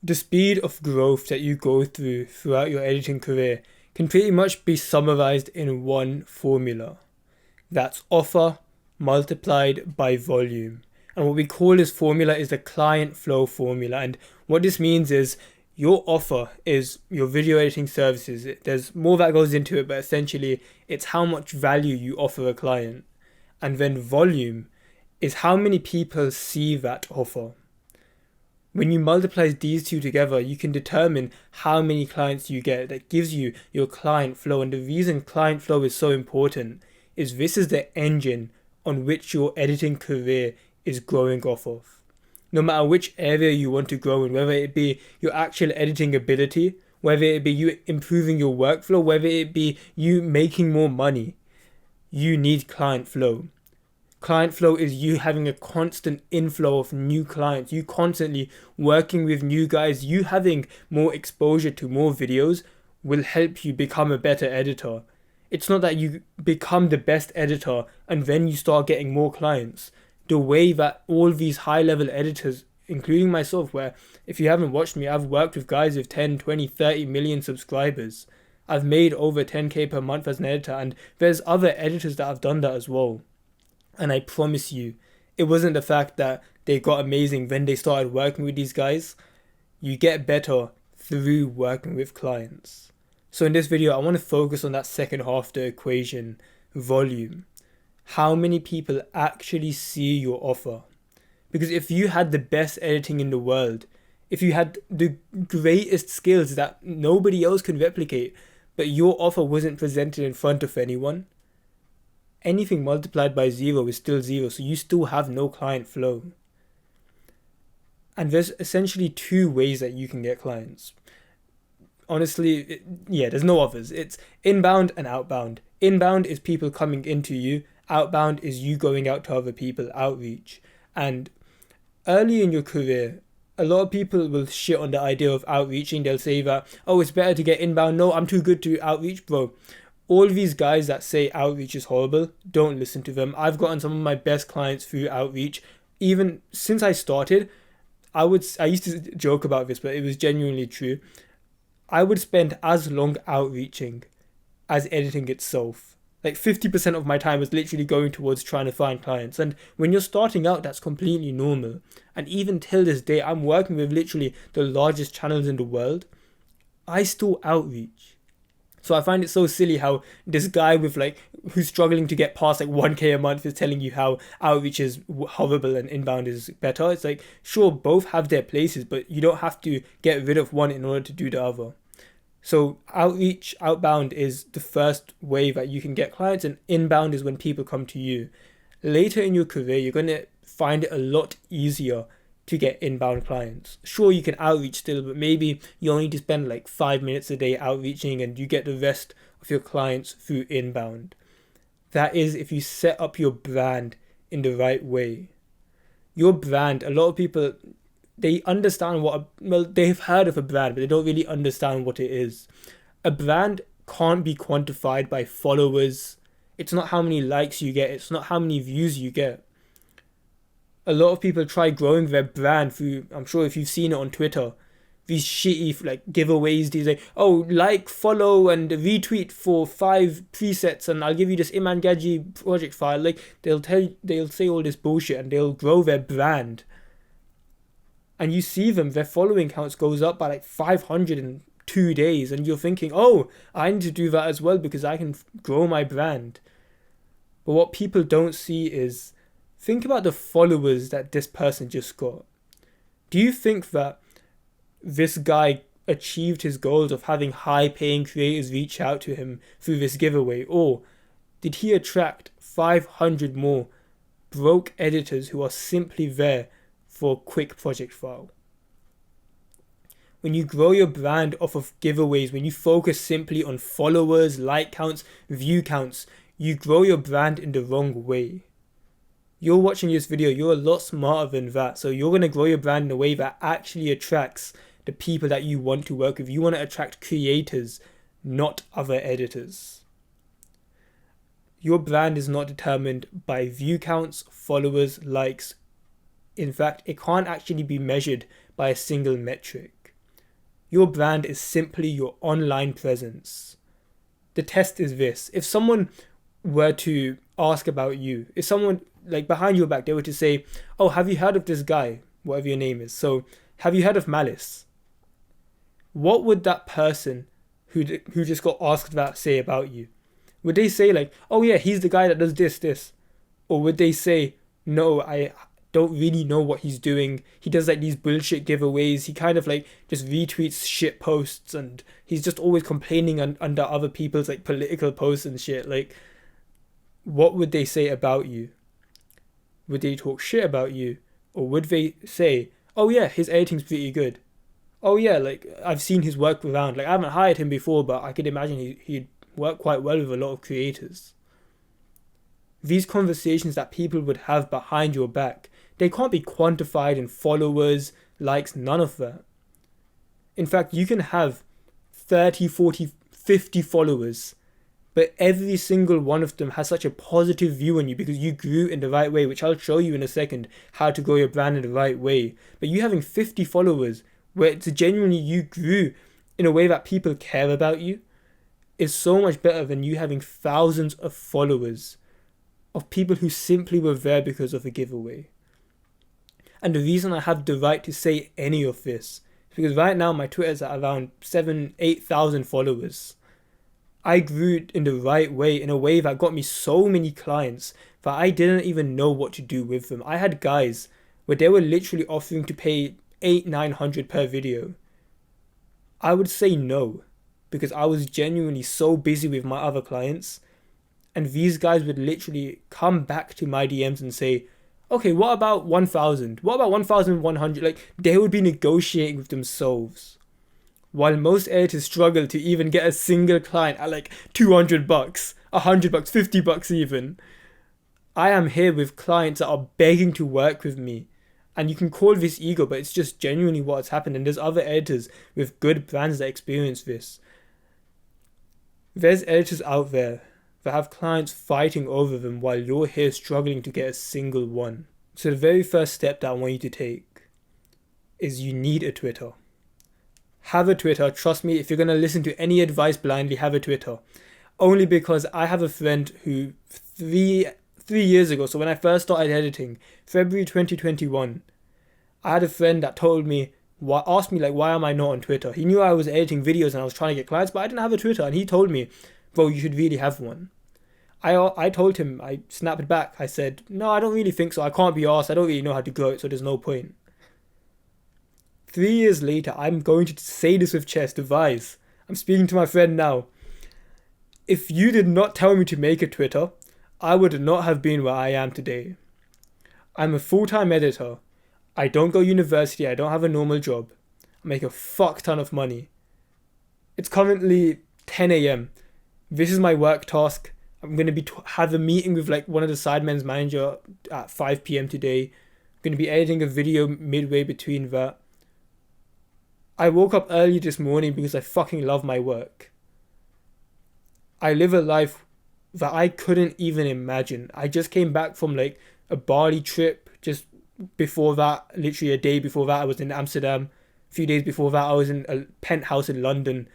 The speed of growth that you go throughout your editing career can pretty much be summarized in one formula. That's offer multiplied by volume. And what we call this formula is the client flow formula. And what this means is your offer is your video editing services. There's more that goes into it, but essentially it's how much value you offer a client. And then volume is how many people see that offer. When you multiply these two together, you can determine how many clients you get. That gives you your client flow. And the reason client flow is so important is this is the engine on which your editing career is growing off of. No matter which area you want to grow in, whether it be your actual editing ability, whether it be you improving your workflow, whether it be you making more money, you need client flow. Client flow is you having a constant inflow of new clients, you constantly working with new guys, you having more exposure to more videos will help you become a better editor. It's not that you become the best editor and then you start getting more clients. The way that all these high-level editors, including myself, where if you haven't watched me, I've worked with guys with 10, 20, 30 million subscribers. I've made over 10k per month as an editor, and there's other editors that have done that as well. And I promise you, it wasn't the fact that they got amazing when they started working with these guys. You get better through working with clients. So in this video, I want to focus on that second half of the equation, volume. How many people actually see your offer? Because if you had the best editing in the world, if you had the greatest skills that nobody else could replicate, but your offer wasn't presented in front of anyone, anything multiplied by 0 is still 0, so you still have no client flow. And there's essentially two ways that you can get clients. Honestly, there's no others. It's inbound and outbound. Inbound is people coming into you. Outbound is you going out to other people, outreach. And early in your career, a lot of people will shit on the idea of outreaching. They'll say that, oh, it's better to get inbound. No, I'm too good to outreach, bro. All these guys that say outreach is horrible, don't listen to them. I've gotten some of my best clients through outreach. Even since I started, I used to joke about this, but it was genuinely true. I would spend as long outreaching as editing itself. Like 50% of my time was literally going towards trying to find clients. And when you're starting out, that's completely normal. And even till this day, I'm working with literally the largest channels in the world. I still outreach. So I find it so silly how this guy who's struggling to get past 1k a month is telling you how outreach is horrible and inbound is better. It's like, sure, both have their places, but you don't have to get rid of one in order to do the other. So outreach, outbound is the first way that you can get clients, and inbound is when people come to you. Later in your career, you're going to find it a lot easier to get inbound clients. Sure, you can outreach still, but maybe you only need to spend 5 minutes a day outreaching and you get the rest of your clients through inbound. That is if you set up your brand in the right way. Your brand, a lot of people, they understand they've heard of a brand, but they don't really understand what it is. A brand can't be quantified by followers. It's not how many likes you get. It's not how many views you get. A lot of people try growing their brand through, I'm sure if you've seen it on Twitter, these shitty giveaways, these follow and retweet for 5 presets and I'll give you this Iman Gaji project file. They'll say all this bullshit and they'll grow their brand. And you see them, their following counts goes up by 500 in 2 days and you're thinking, oh, I need to do that as well because I can grow my brand. But what people don't see is, think about the followers that this person just got. Do you think that this guy achieved his goals of having high-paying creators reach out to him through this giveaway? Or did he attract 500 more broke editors who are simply there for a quick project file? When you grow your brand off of giveaways, when you focus simply on followers, like counts, view counts, you grow your brand in the wrong way. You're watching this video, you're a lot smarter than that. So you're going to grow your brand in a way that actually attracts the people that you want to work with. You want to attract creators, not other editors. Your brand is not determined by view counts, followers, likes. In fact, it can't actually be measured by a single metric. Your brand is simply your online presence. The test is this. If someone were to ask about you, if someone like behind your back, they were to say, "Oh, have you heard of this guy? Whatever your name is. So, have you heard of Malice?" What would that person who just got asked that say about you? Would they say like, "Oh yeah, he's the guy that does this," or would they say, "No, I don't really know what he's doing. He does like these bullshit giveaways. He kind of like just retweets shit posts, and he's just always complaining under other people's like political posts and shit." Like, what would they say about you? Would they talk shit about you? Or would they say, "Oh yeah, his editing's pretty good. Oh yeah, like I've seen his work around. Like I haven't hired him before, but I could imagine he'd work quite well with a lot of creators." These conversations that people would have behind your back, they can't be quantified in followers, likes, none of that. In fact, you can have 30, 40, 50 followers, but every single one of them has such a positive view on you because you grew in the right way, which I'll show you in a second how to grow your brand in the right way. But you having 50 followers, where it's genuinely you grew in a way that people care about you, is so much better than you having thousands of followers of people who simply were there because of a giveaway. And the reason I have the right to say any of this is because right now my Twitter's at around 8,000 followers. I grew in the right way, in a way that got me so many clients that I didn't even know what to do with them. I had guys where they were literally offering to pay 800-900 per video. I would say no, because I was genuinely so busy with my other clients. And these guys would literally come back to my DMs and say, "Okay, what about 1,000? What about 1,100? Like, they would be negotiating with themselves. While most editors struggle to even get a single client at like $200, $100, $50 even. I am here with clients that are begging to work with me. And you can call this ego, but it's just genuinely what's happened. And there's other editors with good brands that experience this. There's editors out there that have clients fighting over them while you're here struggling to get a single one. So the very first step that I want you to take is you need a Twitter. Have a Twitter. Trust me, if you're going to listen to any advice blindly, have a Twitter. Only because I have a friend who 3 years ago, so when I first started editing, February 2021, I had a friend that told me, asked me like, why am I not on Twitter? He knew I was editing videos and I was trying to get clients, but I didn't have a Twitter. And he told me, "Bro, you should really have one." I told him, I snapped back. I said, "No, I don't really think so. I can't be asked. I don't really know how to grow it, so there's no point." 3 years later, I'm going to say this with chest, advice. I'm speaking to my friend now. If you did not tell me to make a Twitter, I would not have been where I am today. I'm a full-time editor. I don't go to university. I don't have a normal job. I make a fuck ton of money. It's currently 10 a.m. This is my work task. I'm going to have a meeting with like one of the Sidemen's manager at 5 p.m. today. I'm going to be editing a video midway between that. I woke up early this morning because I fucking love my work. I live a life that I couldn't even imagine. I just came back from like a Bali trip. Just before that, literally a day before that, I was in Amsterdam. A few days before that, I was in a penthouse in London.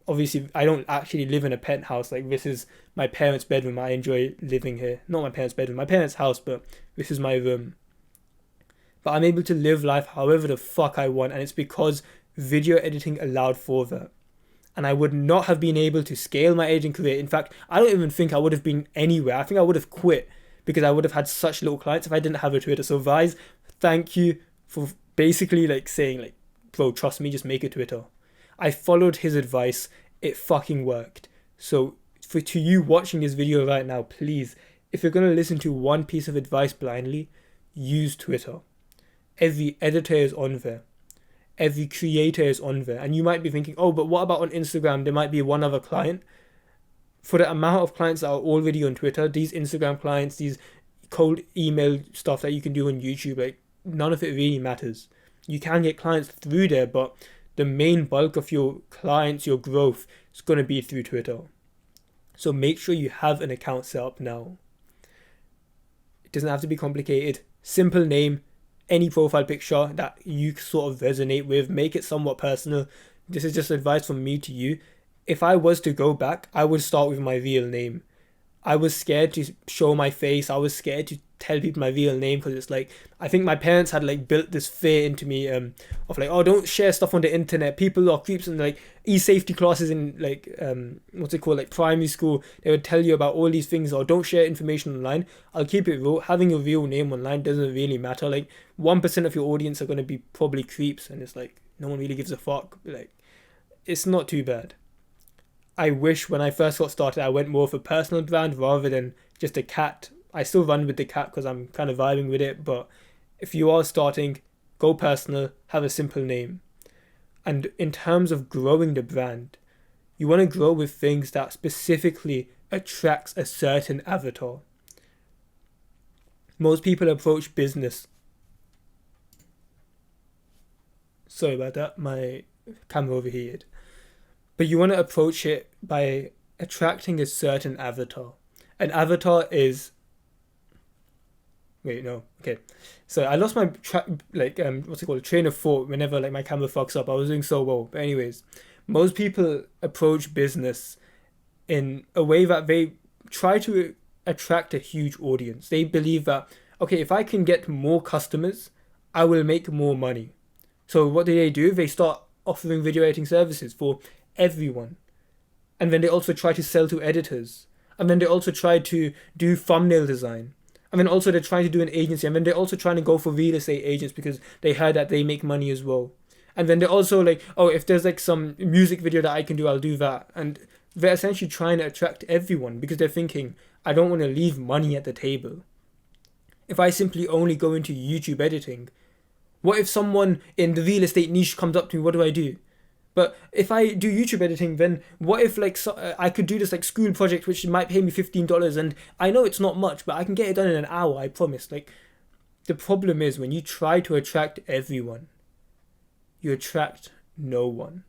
Obviously, I don't actually live in a penthouse. Like, this is my parents' bedroom. I enjoy living here. Not my parents' bedroom, my parents' house, but this is my room. But I'm able to live life however the fuck I want, and it's because video editing allowed for that. And I would not have been able to scale my editing career. In fact, I don't even think I would have been anywhere. I think I would have quit because I would have had such little clients if I didn't have a Twitter. So Vise, thank you for basically like saying like, "Bro, trust me, just make a Twitter." I followed his advice. It fucking worked. So to you watching this video right now, please, if you're going to listen to one piece of advice blindly, use Twitter. Every editor is on there. Every creator is on there. And you might be thinking, "Oh, but what about on Instagram? There might be one other client." For the amount of clients that are already on Twitter, these Instagram clients, these cold email stuff that you can do on YouTube, like none of it really matters. You can get clients through there, but the main bulk of your clients, your growth, is going to be through Twitter. So make sure you have an account set up now. It doesn't have to be complicated. Simple name, any profile picture that you sort of resonate with. Make it somewhat personal. this is just advice from me to you. If I was to go back, I would start with my real name. I was scared to show my face. I was scared to tell people my real name because it's like, I think my parents had like built this fear into me of like, oh, don't share stuff on the internet. People are creeps. And like e-safety classes in like what's it called, like primary school, they would tell you about all these things, or don't share information online. I'll keep it real. Having a real name online doesn't really matter. Like 1% of your audience are going to be probably creeps, and it's like no one really gives a fuck. Like it's not too bad. I wish when I first got started I went more for personal brand rather than just a cat. I still run with the cat because I'm kind of vibing with it, but if you are starting, go personal, have a simple name. And in terms of growing the brand, you want to grow with things that specifically attracts a certain avatar. Most people approach business. Sorry about that, my camera overheated. But you want to approach it by attracting a certain avatar. An avatar is... Wait, no. Okay. So I lost my what's it called? Train of thought whenever like my camera fucks up. I was doing so well. But anyways, most people approach business in a way that they try to attract a huge audience. They believe that, okay, if I can get more customers, I will make more money. So what do? They start offering video editing services for everyone. And then they also try to sell to editors. And then they also try to do thumbnail design. And then also they're trying to do an agency. And then they're also trying to go for real estate agents because they heard that they make money as well. And then they're also like, oh, if there's like some music video that I can do, I'll do that. And they're essentially trying to attract everyone because they're thinking, I don't want to leave money at the table. If I simply only go into YouTube editing, what if someone in the real estate niche comes up to me, what do I do? But if I do YouTube editing, then what if like I could do this like school project which might pay me $15, and I know it's not much, but I can get it done in an hour, I promise. Like the problem is when you try to attract everyone, you attract no one.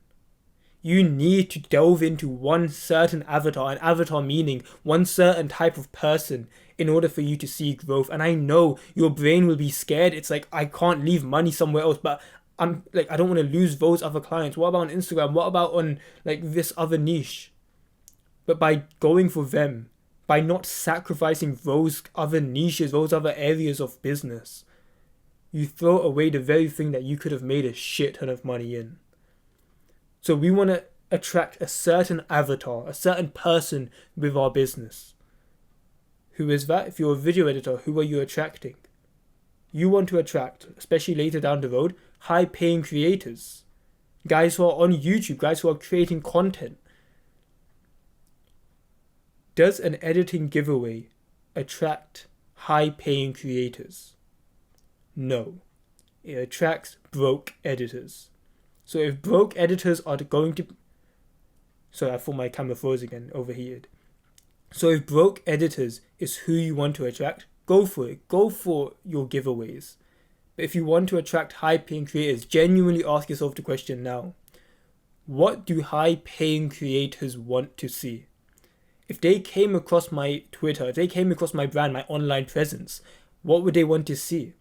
You need to delve into one certain avatar, an avatar meaning one certain type of person, in order for you to see growth. And I know your brain will be scared. It's like, I can't leave money somewhere else, but I'm like, I don't want to lose those other clients. What about on Instagram? What about on like this other niche? But by going for them, by not sacrificing those other niches, those other areas of business, you throw away the very thing that you could have made a shit ton of money in. So we want to attract a certain avatar, a certain person with our business. Who is that? If you're a video editor, who are you attracting? You want to attract, especially later down the road, high-paying creators. Guys who are on YouTube, guys who are creating content. Does an editing giveaway attract high-paying creators? No. It attracts broke editors. So if broke editors are going to... Sorry, I thought my camera froze again, overheated. So if broke editors is who you want to attract, go for it. Go for your giveaways. But if you want to attract high-paying creators, genuinely ask yourself the question now. What do high-paying creators want to see? If they came across my Twitter, if they came across my brand, my online presence, what would they want to see?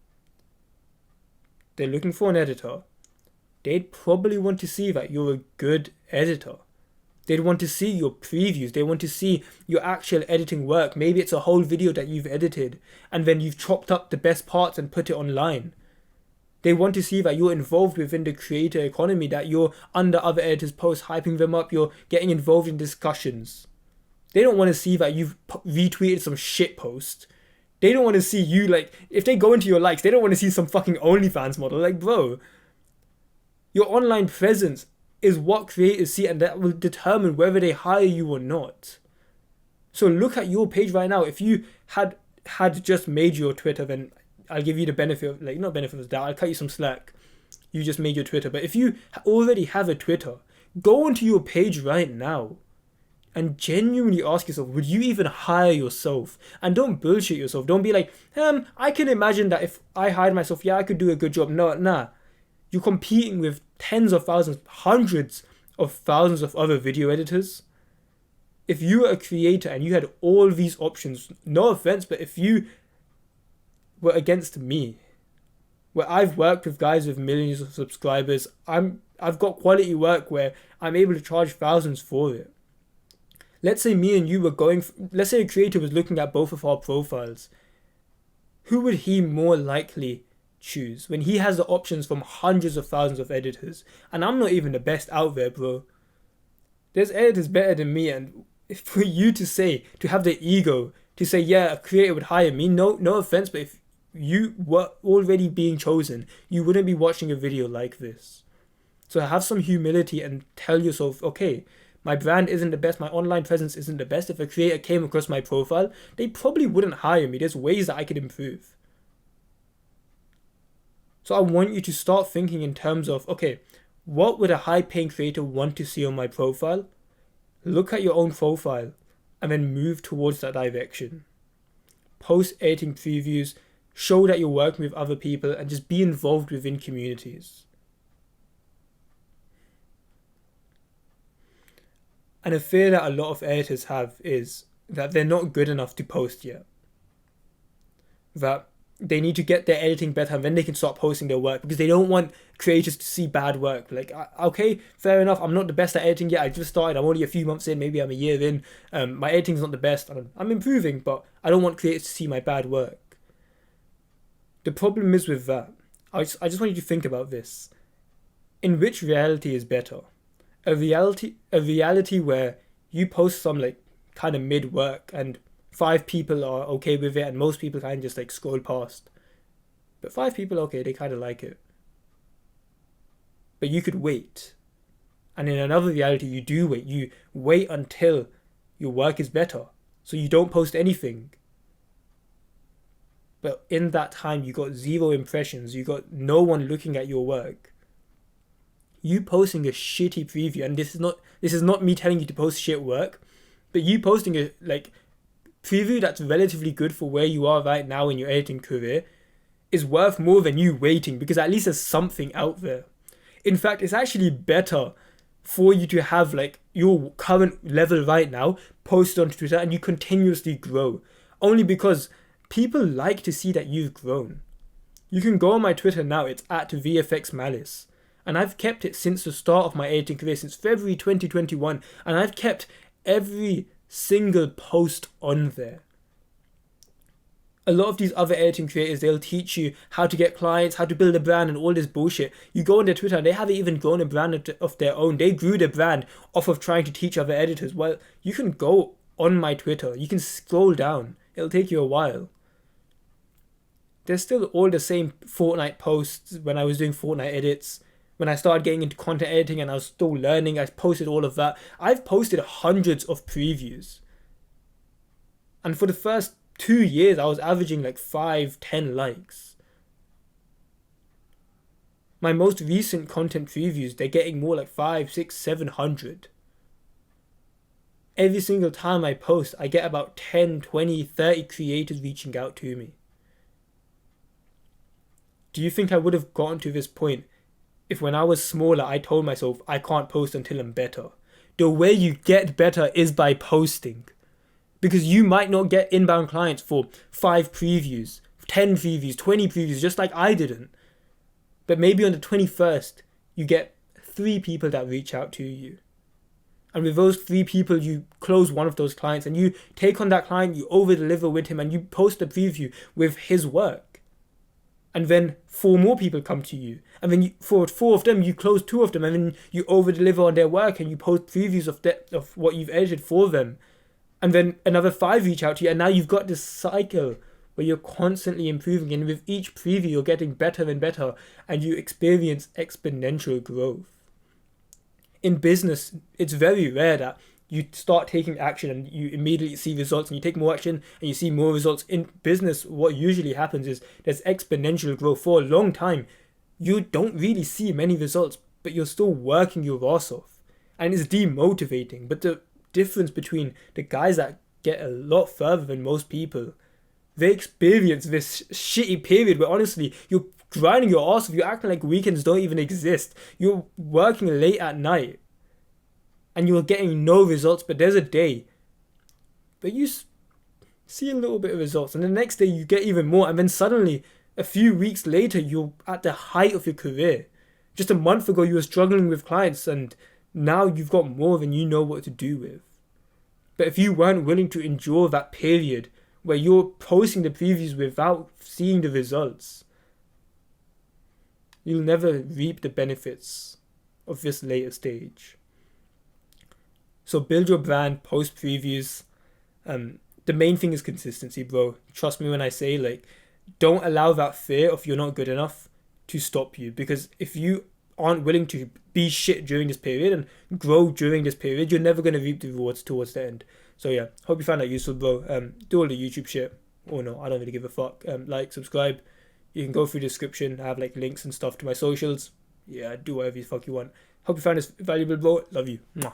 They're looking for an editor. They'd probably want to see that you're a good editor. They'd want to see your previews. They want to see your actual editing work. Maybe it's a whole video that you've edited and then you've chopped up the best parts and put it online. They want to see that you're involved within the creator economy, that you're under other editors' posts, hyping them up, you're getting involved in discussions. They don't want to see that you've retweeted some shit post. They don't want to see you, like, if they go into your likes, they don't want to see some fucking OnlyFans model. Like, bro, your online presence is what creators see, and that will determine whether they hire you or not. So look at your page right now. If you had just made your Twitter, then I'll give you the benefit of, like, not benefit of that, I'll cut you some slack. You just made your Twitter. But if you already have a Twitter, go onto your page right now and genuinely ask yourself, would you even hire yourself? And don't bullshit yourself. Don't be like, I can imagine that if I hired myself, yeah, I could do a good job. No, nah. You're competing with tens of thousands, hundreds of thousands of other video editors. If you were a creator and you had all these options, no offense, but if you were against me, where I've worked with guys with millions of subscribers. I've got quality work where I'm able to charge thousands for it. Let's say me and you were let's say a creator was looking at both of our profiles. Who would he more likely choose when he has the options from hundreds of thousands of editors? And I'm not even the best out there, bro. There's editors better than me, and for you to have the ego to say, yeah, a creator would hire me, no offense, but if you were already being chosen, you wouldn't be watching a video like this. So have some humility and tell yourself, okay, my brand isn't the best, my online presence isn't the best. If a creator came across my profile, they probably wouldn't hire me. There's ways that I could improve. So I want you to start thinking in terms of, okay, what would a high-paying creator want to see on my profile? Look at your own profile and then move towards that direction. Post editing previews, show that you're working with other people, and just be involved within communities. And a fear that a lot of editors have is that they're not good enough to post yet. That they need to get their editing better and then they can start posting their work, because they don't want creators to see bad work. Like, okay, fair enough, I'm not the best at editing yet. I just started, I'm only a few months in, maybe I'm a year in. My editing's not the best. I'm improving, but I don't want creators to see my bad work. The problem is with that, I just want you to think about this. In which reality is better? A reality where you post some like kind of mid work and 5 people are okay with it and most people kind of just like scroll past. But 5 people, okay, they kind of like it. But you could wait. And in another reality, you do wait. You wait until your work is better. So you don't post anything. But in that time, you got 0 impressions. You got no one looking at your work. You posting a shitty preview, and this is not me telling you to post shit work, but you posting a like preview that's relatively good for where you are right now in your editing career is worth more than you waiting, because at least there's something out there. In fact, it's actually better for you to have like your current level right now posted on Twitter and you continuously grow, only because people like to see that you've grown. You can go on my Twitter now, it's at VFX Malice. And I've kept it since the start of my editing career, since February 2021. And I've kept every single post on there. A lot of these other editing creators, they'll teach you how to get clients, how to build a brand and all this bullshit. You go on their Twitter and they haven't even grown a brand of their own. They grew their brand off of trying to teach other editors. Well, you can go on my Twitter. You can scroll down. It'll take you a while. There's still all the same Fortnite posts when I was doing Fortnite edits. When I started getting into content editing and I was still learning, I posted all of that. I've posted hundreds of previews. And for the first 2 years, I was averaging like 5-10 likes. My most recent content previews, they're getting more like 5, 6, 700. Every single time I post, I get about 10, 20, 30 creators reaching out to me. Do you think I would have gotten to this point if when I was smaller, I told myself I can't post until I'm better? The way you get better is by posting. Because you might not get inbound clients for 5 previews, 10 previews, 20 previews, just like I didn't. But maybe on the 21st, you get 3 people that reach out to you. And with those 3 people, you close one of those clients and you take on that client, you over-deliver with him and you post a preview with his work. And then 4 more people come to you. And then for 4 of them, you close 2 of them. And then you over-deliver on their work and you post previews of what you've edited for them. And then another 5 reach out to you. And now you've got this cycle where you're constantly improving. And with each preview, you're getting better and better. And you experience exponential growth. In business, it's very rare that you start taking action and you immediately see results, and you take more action and you see more results. In business, what usually happens is there's exponential growth. For a long time, you don't really see many results, but you're still working your ass off. And it's demotivating. But the difference between the guys that get a lot further than most people, they experience this shitty period where honestly, you're grinding your ass off, you're acting like weekends don't even exist. You're working late at night. And you're getting no results, but there's a day. But you see a little bit of results, and the next day you get even more, and then suddenly A few weeks later, you're at the height of your career. Just a month ago, you were struggling with clients, and now you've got more than you know what to do with. But if you weren't willing to endure that period where you're posting the previews without seeing the results, you'll never reap the benefits of this later stage. So build your brand, post previews. The main thing is consistency, bro. Trust me when I say, like, don't allow that fear of you're not good enough to stop you. Because if you aren't willing to be shit during this period and grow during this period, you're never going to reap the rewards towards the end. So yeah, hope you found that useful, bro. Do all the YouTube shit. Or no, I don't really give a fuck. Like, subscribe. You can go through the description. I have like links and stuff to my socials. Yeah, do whatever the fuck you want. Hope you found this valuable, bro. Love you. Mwah.